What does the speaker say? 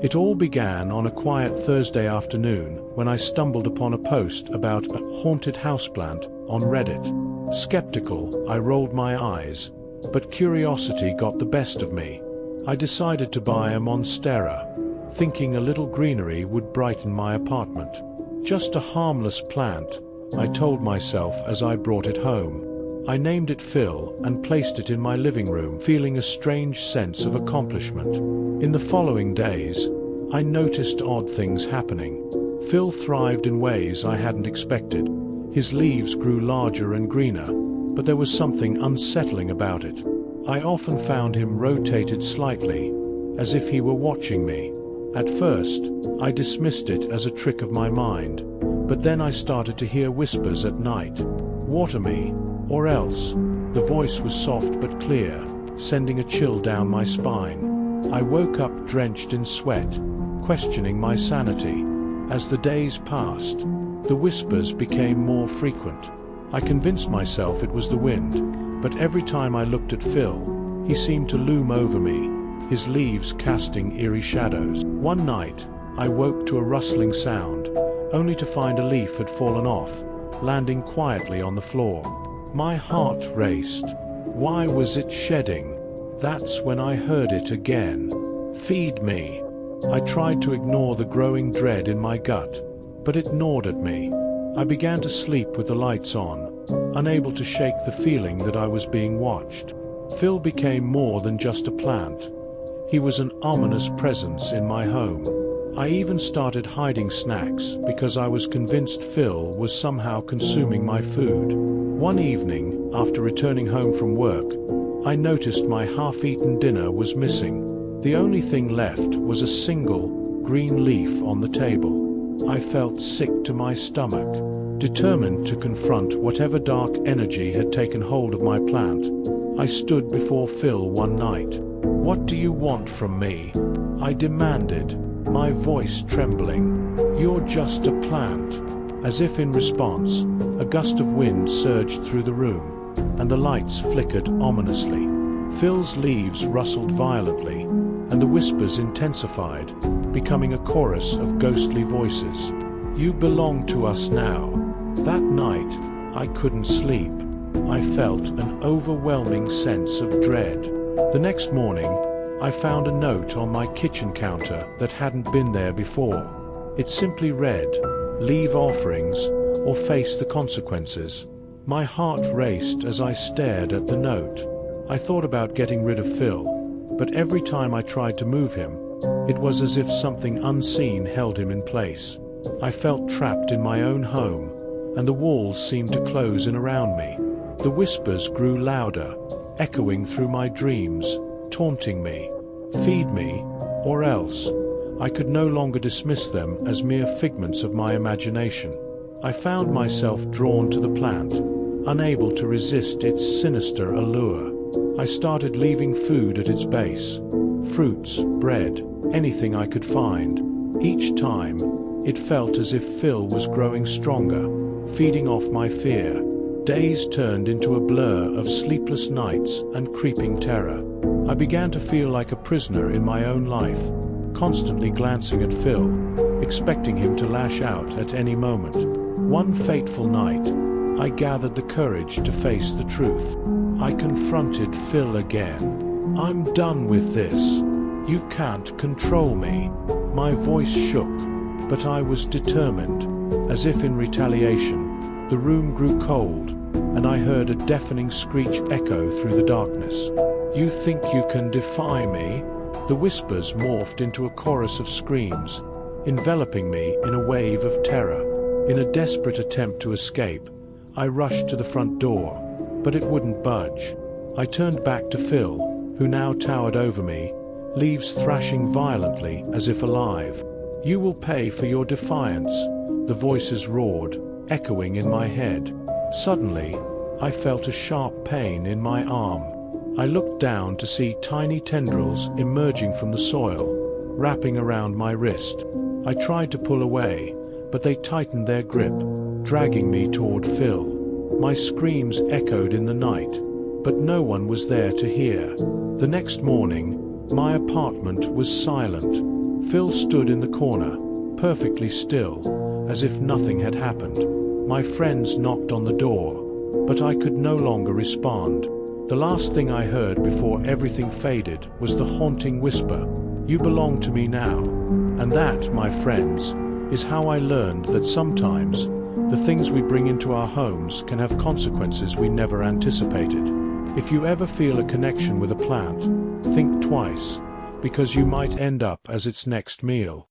It all began on a quiet Thursday afternoon when I stumbled upon a post about a haunted houseplant on Reddit. Skeptical, I rolled my eyes, but curiosity got the best of me. I decided to buy a monstera, thinking a little greenery would brighten my apartment. Just a harmless plant, I told myself as I brought it home. I named it Phil and placed it in my living room, feeling a strange sense of accomplishment. In the following days, I noticed odd things happening. Phil thrived in ways I hadn't expected. His leaves grew larger and greener, but there was something unsettling about it. I often found him rotated slightly, as if he were watching me. At first, I dismissed it as a trick of my mind, but then I started to hear whispers at night. "Water me, or else." The voice was soft but clear, sending a chill down my spine. I woke up drenched in sweat, questioning my sanity. As the days passed, the whispers became more frequent. I convinced myself it was the wind, but every time I looked at Phil, he seemed to loom over me, his leaves casting eerie shadows. One night, I woke to a rustling sound, only to find a leaf had fallen off, landing quietly on the floor. My heart raced. Why was it shedding? That's when I heard it again. "Feed me." I tried to ignore the growing dread in my gut, but it gnawed at me. I began to sleep with the lights on, unable to shake the feeling that I was being watched. Phil became more than just a plant. He was an ominous presence in my home. I even started hiding snacks because I was convinced Phil was somehow consuming my food. One evening, after returning home from work, I noticed my half-eaten dinner was missing. The only thing left was a single, green leaf on the table. I felt sick to my stomach. Determined to confront whatever dark energy had taken hold of my plant, I stood before Phil one night. "What do you want from me?" I demanded, my voice trembling. "You're just a plant." As if in response, a gust of wind surged through the room, and the lights flickered ominously. Phil's leaves rustled violently, and the whispers intensified, becoming a chorus of ghostly voices. "You belong to us now." That night, I couldn't sleep. I felt an overwhelming sense of dread. The next morning, I found a note on my kitchen counter that hadn't been there before. It simply read, "Leave offerings, or face the consequences." My heart raced as I stared at the note. I thought about getting rid of Phil, but every time I tried to move him, it was as if something unseen held him in place. I felt trapped in my own home, and the walls seemed to close in around me. The whispers grew louder, echoing through my dreams, taunting me. "Feed me, or else." I could no longer dismiss them as mere figments of my imagination. I found myself drawn to the plant, unable to resist its sinister allure. I started leaving food at its base. Fruits, bread, anything I could find. Each time, it felt as if Phil was growing stronger, feeding off my fear. Days turned into a blur of sleepless nights and creeping terror. I began to feel like a prisoner in my own life, constantly glancing at Phil, expecting him to lash out at any moment. One fateful night, I gathered the courage to face the truth. I confronted Phil again. "I'm done with this. You can't control me." My voice shook, but I was determined. As if in retaliation, the room grew cold, and I heard a deafening screech echo through the darkness. "You think you can defy me?" The whispers morphed into a chorus of screams, enveloping me in a wave of terror. In a desperate attempt to escape, I rushed to the front door, but it wouldn't budge. I turned back to Phil, who now towered over me, leaves thrashing violently as if alive. "You will pay for your defiance," the voices roared, echoing in my head. Suddenly, I felt a sharp pain in my arm. I looked down to see tiny tendrils emerging from the soil, wrapping around my wrist. I tried to pull away, but they tightened their grip, dragging me toward Phil. My screams echoed in the night, but no one was there to hear. The next morning, my apartment was silent. Phil stood in the corner, perfectly still, as if nothing had happened. My friends knocked on the door, but I could no longer respond. The last thing I heard before everything faded was the haunting whisper, "You belong to me now." And that, my friends, is how I learned that sometimes the things we bring into our homes can have consequences we never anticipated. If you ever feel a connection with a plant, think twice, because you might end up as its next meal.